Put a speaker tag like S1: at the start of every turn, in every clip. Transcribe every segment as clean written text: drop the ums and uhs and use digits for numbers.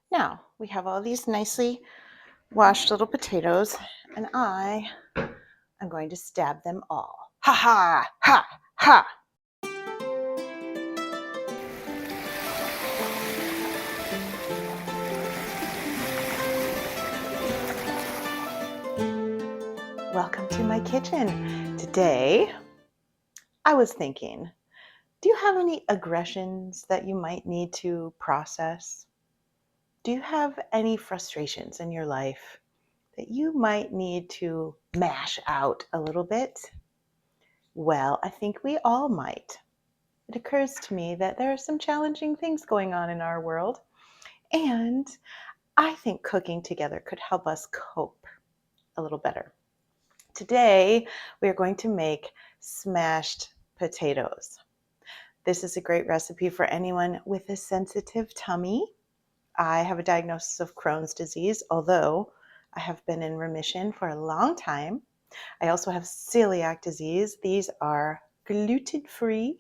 S1: Now we have all these nicely washed little potatoes, and I am going to stab them all. Ha ha ha ha! Welcome to my kitchen. Today, I was thinking, do you have any aggressions that you might need to process? Do you have any frustrations in your life that you might need to mash out a little bit? Well, I think we all might. It occurs to me that there are some challenging things going on in our world, and I think cooking together could help us cope a little better. Today, we are going to make smashed potatoes. This is a great recipe for anyone with a sensitive tummy. I have a diagnosis of Crohn's disease, although I have been in remission for a long time. I also have celiac disease. These are gluten-free,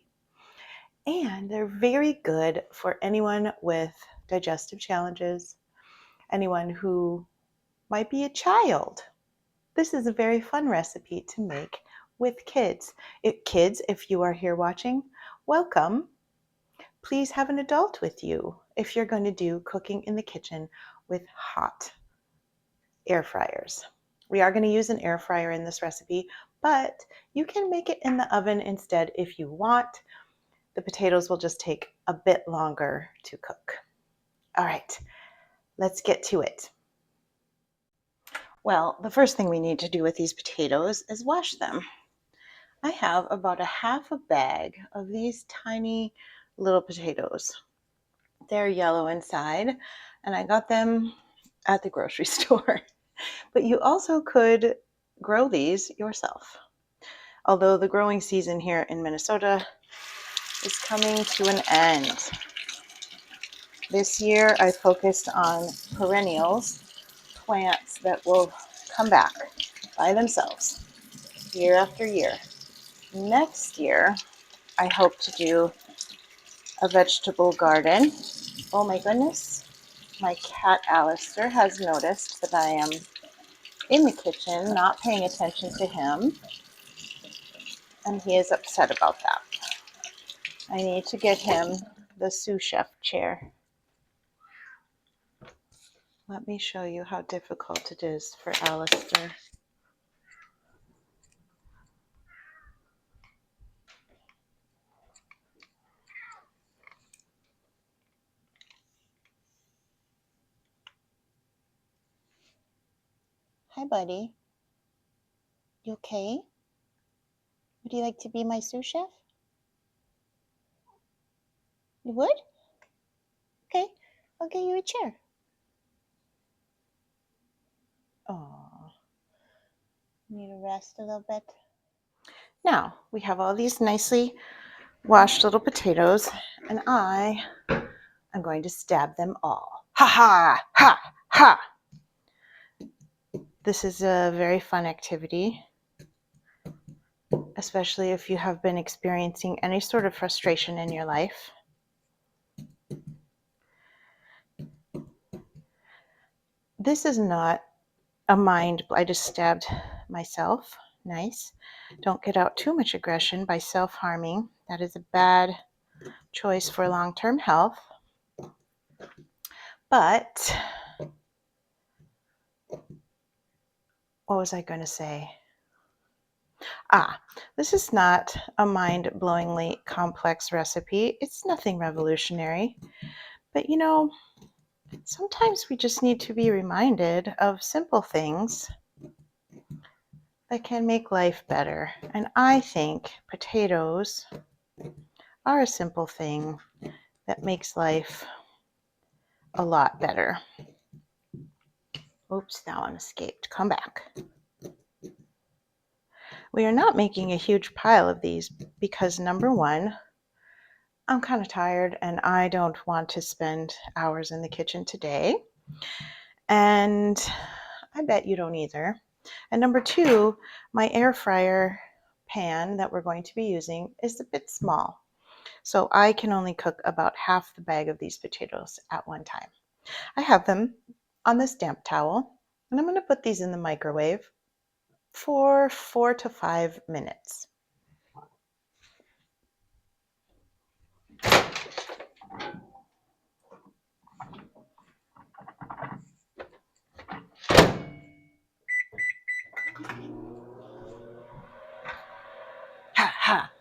S1: and they're very good for anyone with digestive challenges, anyone who might be a child. This is a very fun recipe to make with kids. Kids, if you are here watching, welcome. Please have an adult with you if you're going to do cooking in the kitchen with hot air fryers. We are going to use an air fryer in this recipe, but you can make it in the oven instead if you want. The potatoes will just take a bit longer to cook. All right, let's get to it. Well, the first thing we need to do with these potatoes is wash them. I have about a half a bag of these tiny little potatoes. They're yellow inside, and I got them at the grocery store. But you also could grow these yourself. Although the growing season here in Minnesota is coming to an end. This year I focused on perennials, plants that will come back by themselves year after year. Next year, I hope to do a vegetable garden. Oh my goodness, my cat Alistair has noticed that I am in the kitchen, not paying attention to him, and he is upset about that. I need to get him the sous chef chair. Let me show you how difficult it is for Alistair. Hi, buddy. You okay? Would you like to be my sous chef? You would? Okay, I'll get you a chair. Oh, need to rest a little bit. Now, we have all these nicely washed little potatoes, and I am going to stab them all. Ha ha ha ha! This is a very fun activity, especially if you have been experiencing any sort of frustration in your life. This is not a mind, I just stabbed myself. Nice. Don't get out too much aggression by self-harming. That is a bad choice for long-term health. But what was I going to say? This is not a mind-blowingly complex recipe. It's nothing revolutionary. But you know, sometimes we just need to be reminded of simple things that can make life better. And I think potatoes are a simple thing that makes life a lot better. Oops, that one escaped. Come back. We are not making a huge pile of these because, number one, I'm kind of tired and I don't want to spend hours in the kitchen today. And I bet you don't either. And number two, my air fryer pan that we're going to be using is a bit small. So I can only cook about half the bag of these potatoes at one time. I have them on this damp towel, and I'm going to put these in the microwave for 4 to 5 minutes. Ha ha!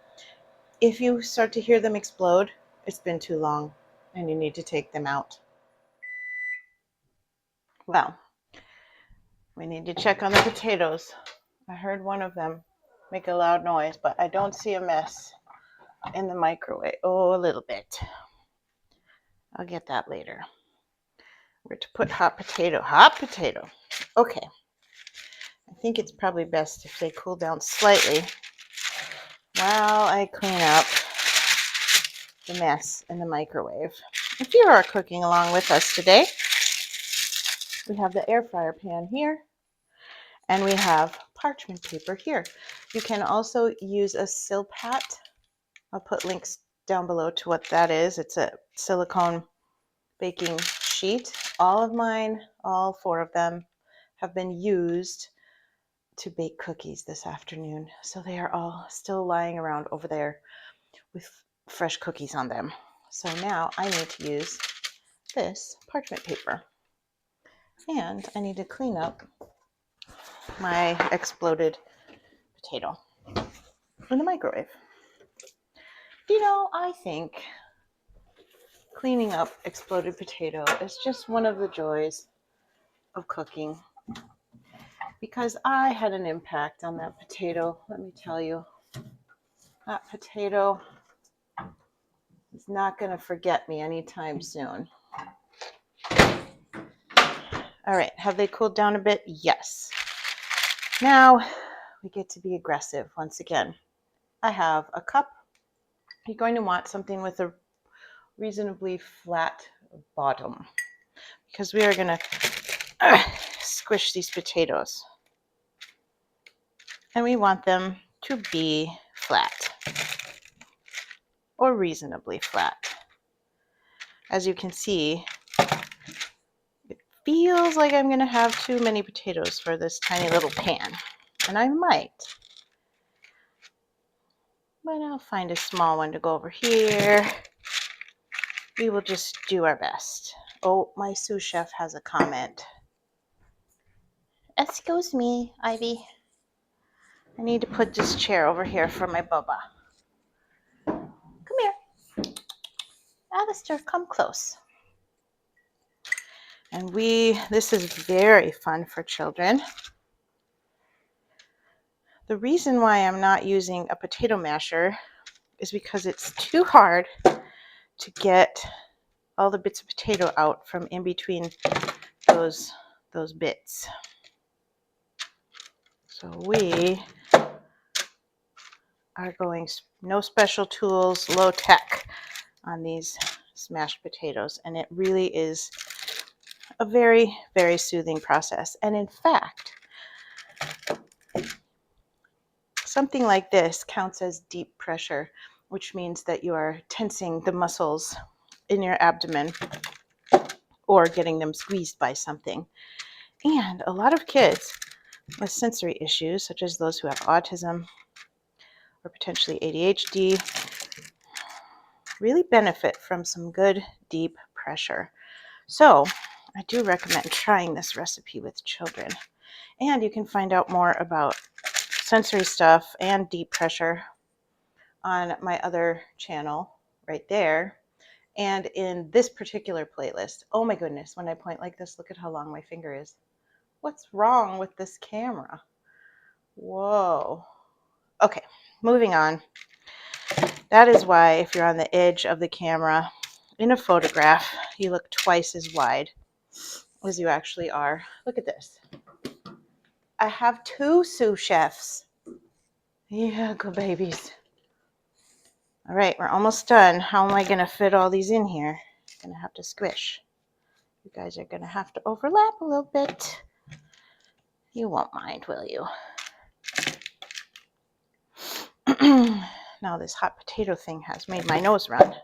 S1: If you start to hear them explode, it's been too long and you need to take them out. Well, we need to check on the potatoes. I heard one of them make a loud noise, but I don't see a mess in the microwave. Oh, a little bit. I'll get that later. Where to put hot potato? Hot potato. Okay. I think it's probably best if they cool down slightly while I clean up the mess in the microwave. If you are cooking along with us today, we have the air fryer pan here, and we have parchment paper here. You can also use a Silpat. I'll put links down below to what that is. It's a silicone baking sheet. All of mine, all 4 of them, have been used to bake cookies this afternoon. So they are all still lying around over there with fresh cookies on them. So now I need to use this parchment paper. And I need to clean up my exploded potato in the microwave. You know, I think cleaning up exploded potato is just one of the joys of cooking, because I had an impact on that potato. Let me tell you, that potato is not going to forget me anytime soon. All right, have they cooled down a bit? Yes. Now we get to be aggressive once again. I have a cup. You're going to want something with a reasonably flat bottom, because we are going to squish these potatoes. And we want them to be flat or reasonably flat. As you can see, it feels like I'm going to have too many potatoes for this tiny little pan. And I might. But I'll find a small one to go over here. We will just do our best. Oh, my sous chef has a comment. Excuse me, Ivy. I need to put this chair over here for my Bubba. Come here. Alistair, come close. And this is very fun for children. The reason why I'm not using a potato masher is because it's too hard to get all the bits of potato out from in between those bits. So we are going no special tools, low tech on these smashed potatoes, and it really is a very, very soothing process. And in fact, something like this counts as deep pressure, which means that you are tensing the muscles in your abdomen or getting them squeezed by something. And a lot of kids with sensory issues, such as those who have autism or potentially ADHD, really benefit from some good deep pressure. So I do recommend trying this recipe with children. And you can find out more about sensory stuff and deep pressure on my other channel right there. And in this particular playlist. Oh my goodness, when I point like this, look at how long my finger is. What's wrong with this camera? Whoa. Okay, moving on. That is why if you're on the edge of the camera in a photograph, you look twice as wide as you actually are. Look at this. I have 2 sous chefs. Yeah, go babies. All right, we're almost done. How am I going to fit all these in here? I'm going to have to squish. You guys are going to have to overlap a little bit. You won't mind, will you? Now this hot potato thing has made my nose run.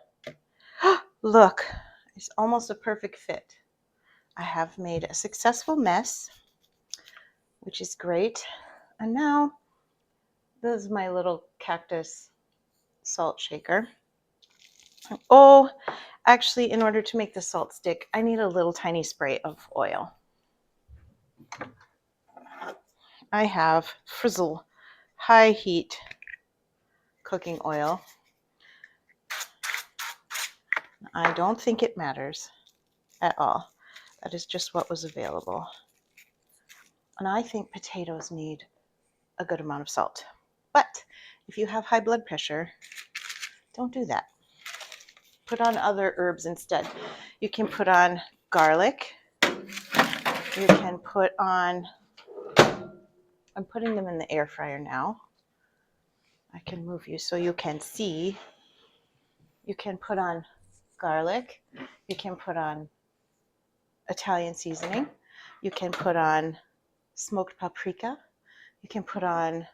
S1: Look, it's almost a perfect fit. I have made a successful mess, which is great. And now this is my little cactus salt shaker. Oh, actually, in order to make the salt stick, I need a little tiny spray of oil. I have Frizzle high heat cooking oil. I don't think it matters at all. That is just what was available. And I think potatoes need a good amount of salt. But if you have high blood pressure, don't do that. Put on other herbs instead. You can put on garlic. You can put on, I'm putting them in the air fryer now. I can move you so you can see. You can put on garlic. You can put on Italian seasoning. You can put on smoked paprika. You can put on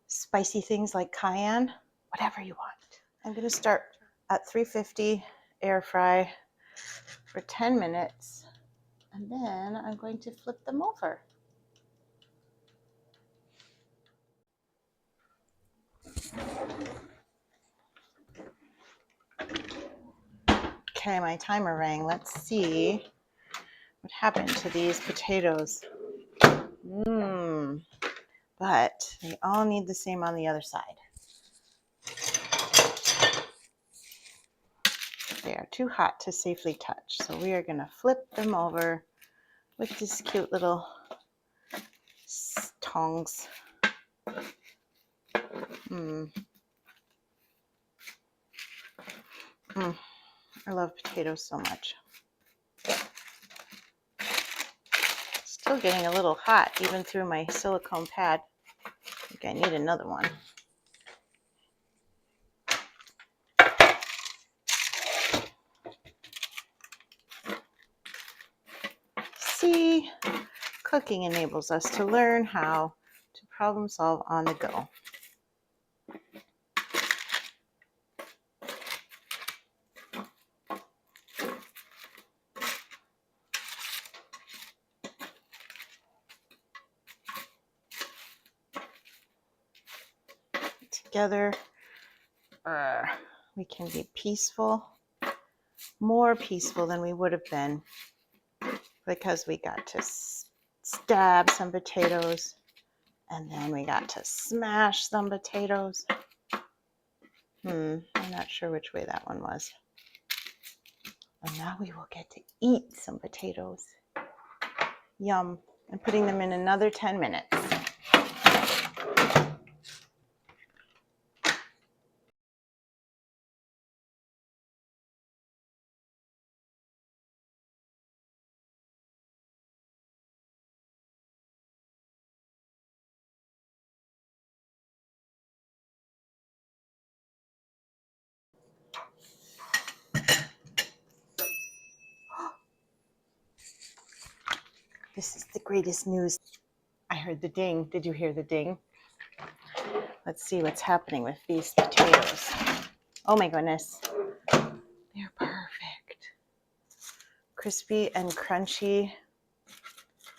S1: spicy things like cayenne, whatever you want. I'm going to start at 350, air fry for 10 minutes, and then I'm going to flip them over. Okay, my timer rang. Let's see what happened to these potatoes. But they all need the same on the other side. They are too hot to safely touch, so we are going to flip them over with these cute little tongs. I love potatoes so much. Still getting a little hot even through my silicone pad. I think I need another one. See, cooking enables us to learn how to problem solve on the go. Together, we can be peaceful, more peaceful than we would have been because we got to stab some potatoes and then we got to smash some potatoes. I'm not sure which way that one was. And now we will get to eat some potatoes. Yum. I'm putting them in another 10 minutes. This is the greatest news. I heard the ding. Did you hear the ding? Let's see what's happening with these potatoes. Oh my goodness. They're perfect. Crispy and crunchy,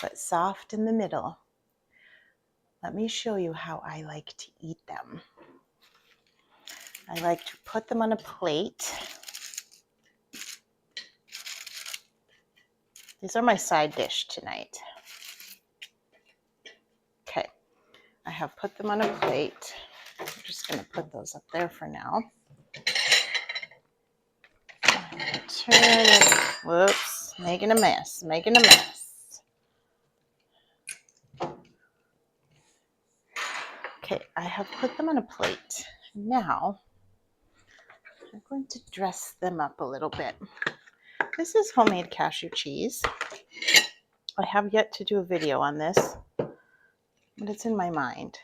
S1: but soft in the middle. Let me show you how I like to eat them. I like to put them on a plate. These are my side dish tonight. Okay, I have put them on a plate. I'm just going to put those up there for now. Turn it. Whoops, making a mess. Okay, I have put them on a plate. Now, I'm going to dress them up a little bit. This is homemade cashew cheese. I have yet to do a video on this, but it's in my mind.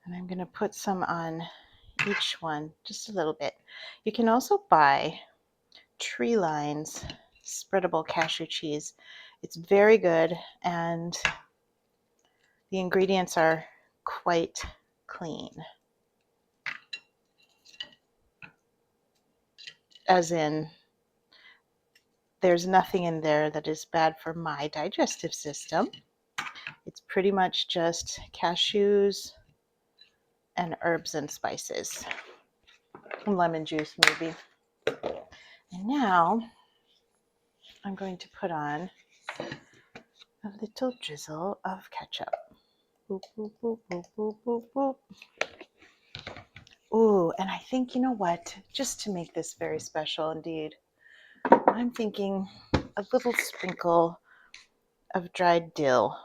S1: And I'm going to put some on each one, just a little bit. You can also buy Tree Lines spreadable cashew cheese. It's very good, and the ingredients are quite clean. As in, there's nothing in there that is bad for my digestive system. It's pretty much just cashews and herbs and spices. Lemon juice, maybe. And now I'm going to put on a little drizzle of ketchup. Boop, boop, boop, boop, boop, boop, boop. Ooh, and I think, you know what? Just to make this very special indeed, I'm thinking a little sprinkle of dried dill.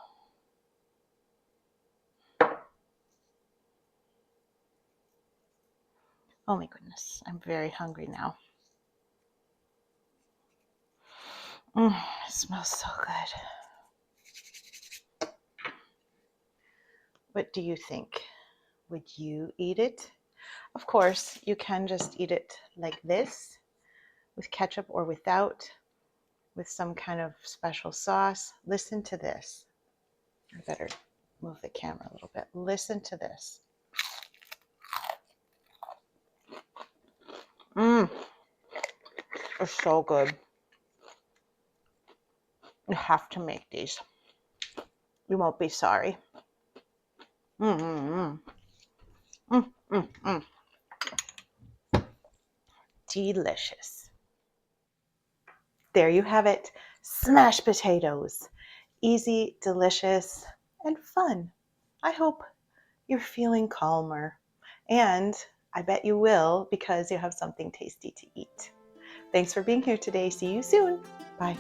S1: Oh my goodness, I'm very hungry now. It smells so good. What do you think? Would you eat it? Of course, you can just eat it like this, with ketchup or without, with some kind of special sauce. Listen to this. I better move the camera a little bit. Listen to this. It's so good. You have to make these. You won't be sorry. Delicious. There you have it. Smashed potatoes. Easy, delicious, and fun. I hope you're feeling calmer. And I bet you will, because you have something tasty to eat. Thanks for being here today. See you soon. Bye.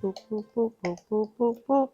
S1: Boop, boop, boop, boop, boop, boop, boop.